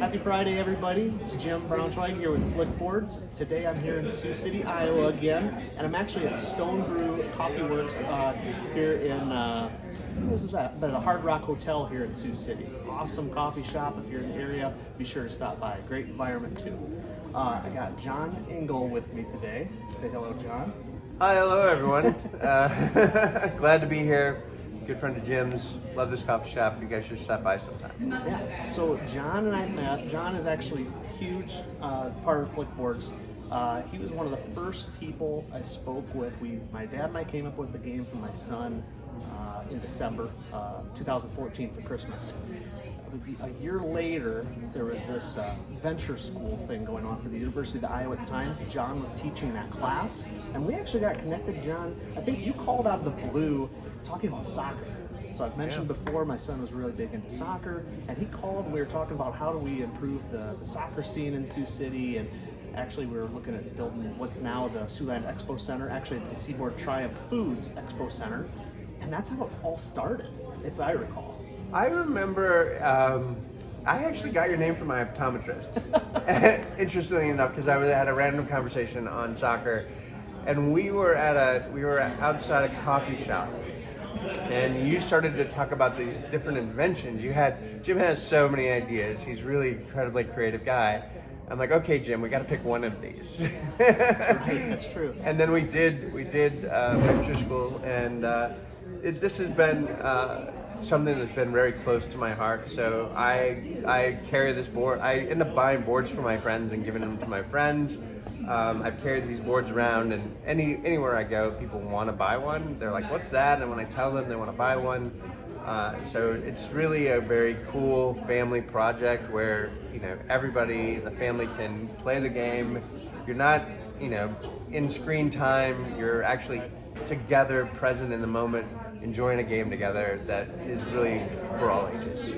Happy Friday, everybody. It's Jim Braunschweig here with Flickboards. Today I'm here in Sioux City, Iowa again, and I'm actually at Stone Bru Coffee Works here in, what is that? The Hard Rock Hotel here in Sioux City. Awesome coffee shop. If you're in the area, be sure to stop by. Great environment too. I got John Engel with me today. Say hello, John. Hi, hello everyone. Glad to be here. Good friend of Jim's. Love this coffee shop. You guys should stop by sometime. Yeah. So John and I met. John is actually a huge part of Flickboards. He was one of the first people I spoke with. My dad and I came up with the game for my son in December 2014 for Christmas. A year later, there was this venture school thing going on for the University of Iowa at the time. John was teaching that class, and we actually got connected. John, I think you called out of the blue talking about soccer. So I've mentioned before, my son was really big into soccer, and he called and we were talking about how do we improve the soccer scene in Sioux City, and actually we were looking at building what's now the Siouxland Expo Center. Actually, it's the Seaboard Triumph Foods Expo Center, and that's how it all started, if I recall. I remember, I actually got your name from my optometrist. Interestingly enough, because I had a random conversation on soccer, and we were outside a coffee shop, and you started to talk about these different inventions. Jim has so many ideas. He's really incredibly creative guy. I'm like, okay, Jim, we got to pick one of these. That's right. That's true. And then we did venture school, and this has been something that's been very close to my heart. So I carry this board. I end up buying boards for my friends and giving them to my friends. I've carried these boards around, and anywhere I go, people want to buy one. They're like, what's that? And when I tell them, they want to buy one. So it's really a very cool family project where, everybody in the family can play the game. You're not, in screen time. You're actually together, present in the moment, enjoying a game together that is really for all ages.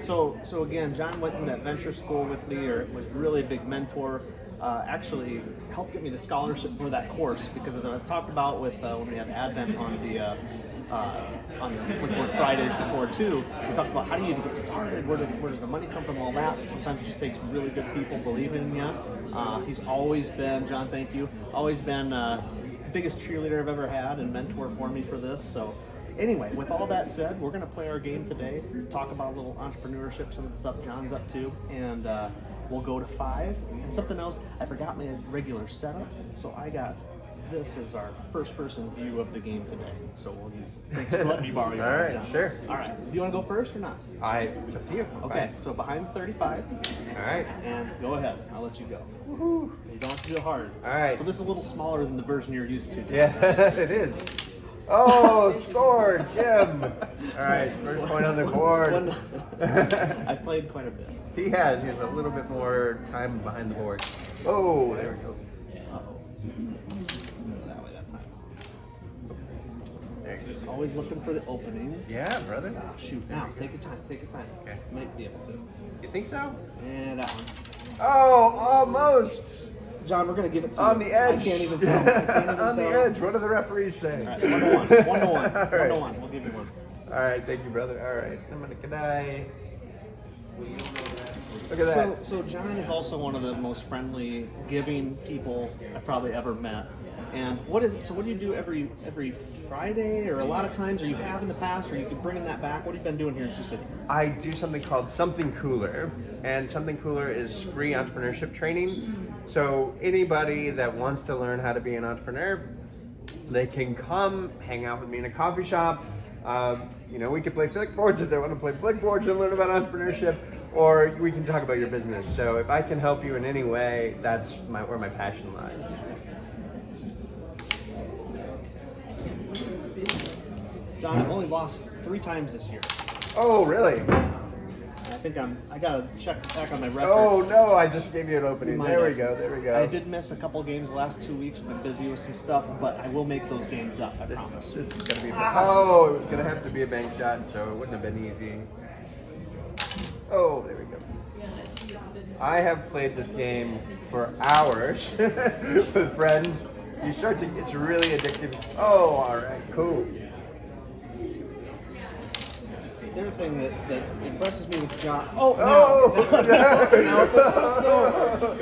So again, John went through that venture school with me, or was really a big mentor. Actually helped get me the scholarship for that course, because as I've talked about with when we had Advent on the Flickboards Fridays before too, we talked about how do you even get started, where does the money come from, all that. Sometimes it just takes really good people believing in you. He's always been, John, thank you, always been biggest cheerleader I've ever had and mentor for me for this. So anyway, with all that said, we're going to play our game today, talk about a little entrepreneurship, some of the stuff John's up to, and we'll go to 5. And something else, I forgot my regular setup, so I got this as our first-person view of the game today. So we'll use, thanks for letting me borrow your phone, John. All right, sure. All right, do you want to go first or not? It's up to you. Okay, so behind the 35. All right. And go ahead, I'll let you go. Woohoo. You don't have to do it hard. All right. So this is a little smaller than the version you're used to, John. Yeah, it is. Oh, scored, Jim. All right, first point on the board. I've played quite a bit. He has a little bit more time behind the board. Oh, there we go. Uh-oh. That way that time. There you go. Always looking for the openings. Yeah, brother. Shoot, now, take your time, take your time. Okay. Might be able to. You think so? And that one. Oh, almost. John, we're going to give it to you. On the edge. I can't even tell. On the edge. What do the referees say? All right, 1-1. 1-1. All right. 1-1. We'll give you one. All right, thank you, brother. All right, I'm going to good eye. Look at that. So John is also one of the most friendly, giving people I've probably ever met. And what is it? So what do you do every Friday, or a lot of times, or you have in the past, or you can bring that back? What have you been doing here in Sioux City? I do something called Something Cooler, and Something Cooler is free entrepreneurship training. So anybody that wants to learn how to be an entrepreneur, they can come hang out with me in a coffee shop. We can play Flickboards if they want to play Flickboards and learn about entrepreneurship, or we can talk about your business. So if I can help you in any way, that's where my passion lies. John, I've only lost 3 times this year. Oh, really? I think I gotta check back on my record. Oh no, I just gave you an opening. There we have. go. I did miss a couple games the last 2 weeks. I've been busy with some stuff, but I will make those games up, I promise. This is gonna be oh, it was gonna have to be a bank shot, so it wouldn't have been easy. Oh, there we go. I have played this game for hours with friends. It's really addictive. Oh, all right, cool. the other thing that impresses me with John. Oh, now if it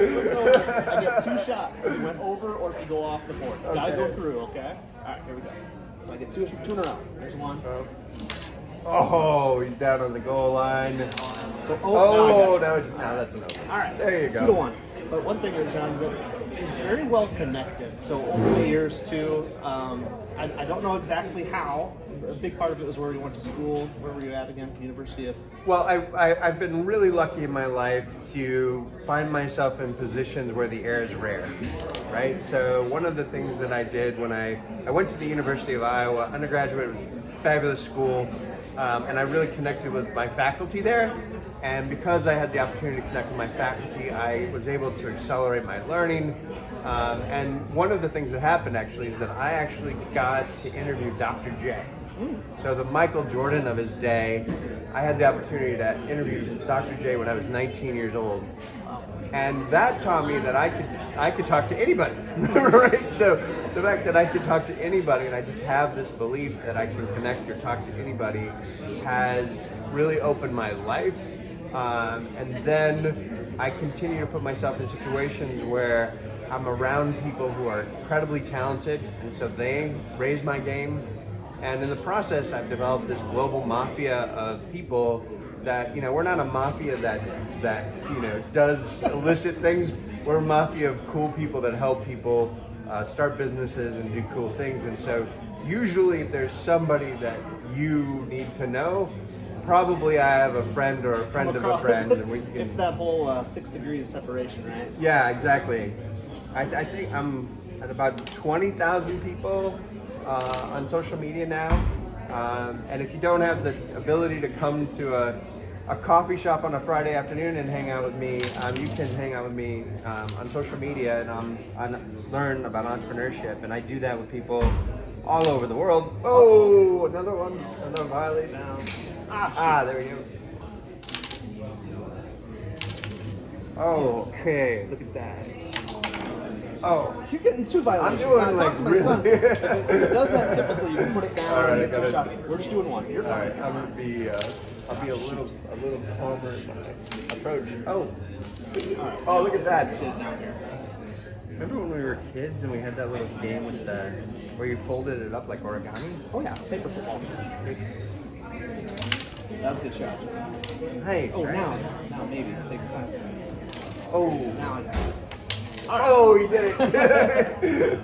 flips over, I get 2 shots because he went over, or if you go off the board. It's got to go through. Okay. All right, here we go. So I get two in a row. There's one. Oh, he's down on the goal line. Now that's an over. All right, there you go. 2-1. But one thing that John's he's very well connected. So over the years too, I don't know exactly how. A big part of it was where you went to school. Where were you at again? University of. Well, I've been really lucky in my life to find myself in positions where the air is rare, right? So one of the things that I did when I went to the University of Iowa, undergraduate, was a fabulous school, and I really connected with my faculty there. And because I had the opportunity to connect with my faculty, I was able to accelerate my learning. And one of the things that happened actually is that I actually got to interview Dr. J. So the Michael Jordan of his day, I had the opportunity to interview Dr. J when I was 19 years old. And that taught me that I could talk to anybody, right? So the fact that I could talk to anybody and I just have this belief that I can connect or talk to anybody has really opened my life. And then I continue to put myself in situations where I'm around people who are incredibly talented, and so they raise my game. And in the process, I've developed this global mafia of people that, we're not a mafia that does illicit things. We're a mafia of cool people that help people start businesses and do cool things. And so usually if there's somebody that you need to know, probably I have a friend or a friend of a friend. And we can... It's that whole 6 degrees separation, right? Yeah, exactly. I think I'm at about 20,000 people on social media now. And if you don't have the ability to come to a coffee shop on a Friday afternoon and hang out with me, you can hang out with me on social media and learn about entrepreneurship. And I do that with people all over the world. Oh, another one, another violation. There we go. Oh, okay. Look at that. Oh, you're getting 2 violations. I'm doing I talked to my son. If it does that typically, you can put it down and get 2 shots. We're just doing 1. You're fine. All right, I'm gonna be. I'll be a little calmer in my approach. Oh, oh, look at that. Remember when we were kids and we had that little game with where you folded it up like origami? Oh yeah, paper football. That was a good shot. Nice. Oh, right? now maybe take your time. Oh, now I got it. All right. Oh, he did it.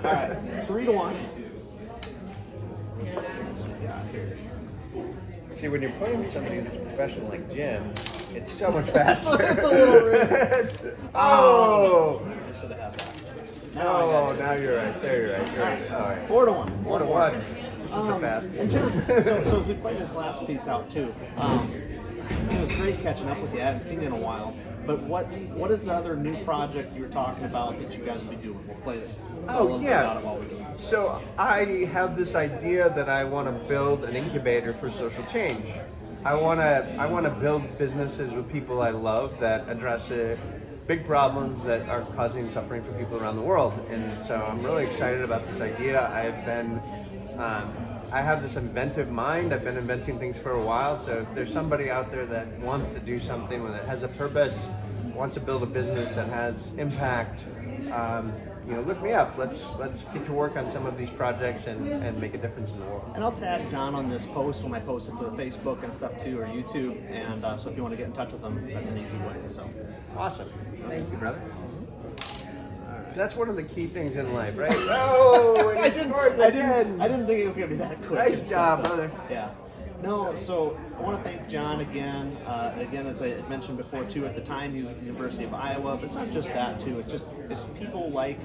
All right, 3-1. That's what we got here. See, when you're playing with somebody who's professional like Jim, it's so much faster. It's a little rigged. Oh. I should have had that. Now you're right. There you're right. All right. 4-1. 4-1. This is a fast game. And John, so as we play this last piece out too, it was great catching up with you. I haven't seen you in a while. But what is the other new project you were talking about that you guys will be doing? We'll play it. Oh yeah. So I have this idea that I want to build an incubator for social change. I want to build businesses with people I love that address big problems that are causing suffering for people around the world. And so I'm really excited about this idea. I have this inventive mind. I've been inventing things for a while. So if there's somebody out there that wants to do something that has a purpose, wants to build a business that has impact, look me up. Let's get to work on some of these projects and make a difference in the world. And I'll tag John on this post when I post it to Facebook and stuff too, or YouTube. And so if you want to get in touch with him, that's an easy way. So awesome. Thank you, brother. That's one of the key things in life, right? Oh, and I didn't think it was going to be that quick. Nice job, brother. Yeah. No, so I want to thank John again. Again, as I had mentioned before too, at the time he was at the University of Iowa, but it's not just that too. It's people like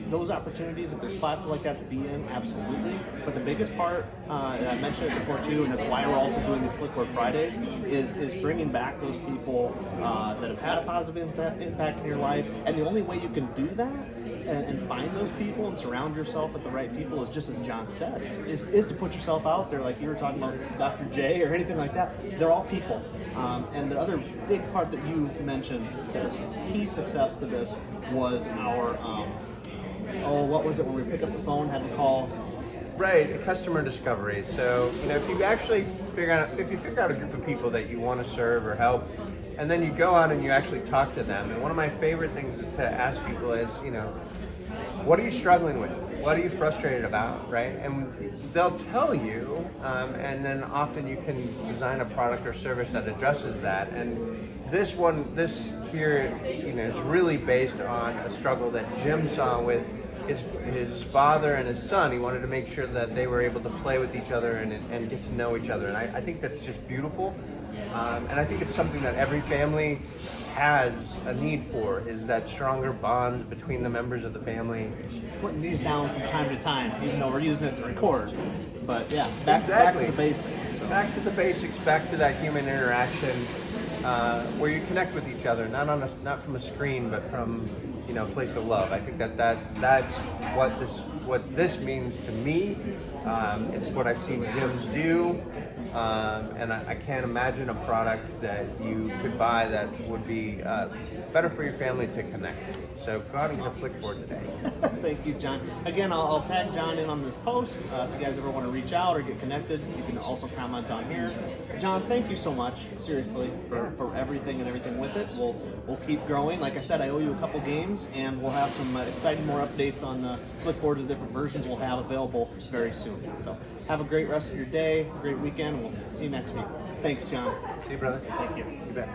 those opportunities. If there's classes like that to be in, absolutely. But the biggest part, and I mentioned it before too, and that's why we're also doing these Flickboards Fridays, is bringing back those people that have had a positive impact in your life. And the only way you can do that and find those people and surround yourself with the right people is just as John said, is to put yourself out there, like you were talking about Dr. J or anything like that. They're all people. And the other big part that you mentioned that was key success to this was our, what was it when we pick up the phone, had to call Right, customer discovery. So, if you actually figure out a group of people that you want to serve or help, and then you go out and you actually talk to them. And one of my favorite things to ask people is, what are you struggling with? What are you frustrated about, right? And they'll tell you, and then often you can design a product or service that addresses that. And this here, is really based on a struggle that Jim saw with his father and his son. He wanted to make sure that they were able to play with each other and get to know each other. And I think that's just beautiful. And I think it's something that every family has a need for, is that stronger bond between the members of the family. Putting these down from time to time, even though we're using it to record. But yeah, back Exactly. to the basics. So. Back to the basics, back to that human interaction, where you connect with each other, not from a screen, but from a place of love. I think that's what this means to me. It's what I've seen Jim do, and I can't imagine a product that you could buy that would be better for your family to connect. So go out and get a Flickboard today. Thank you, John. Again, I'll tag John in on this post. If you guys ever want to reach out or get connected, you can also comment on here. John, thank you so much, seriously, for everything and everything with it. We'll keep growing. Like I said, I owe you a couple games, and we'll have some exciting more updates on the Flickboards, the different versions we'll have available very soon. So have a great rest of your day, great weekend. We'll see you next week. Thanks, John. See you, brother. Thank you. You bet.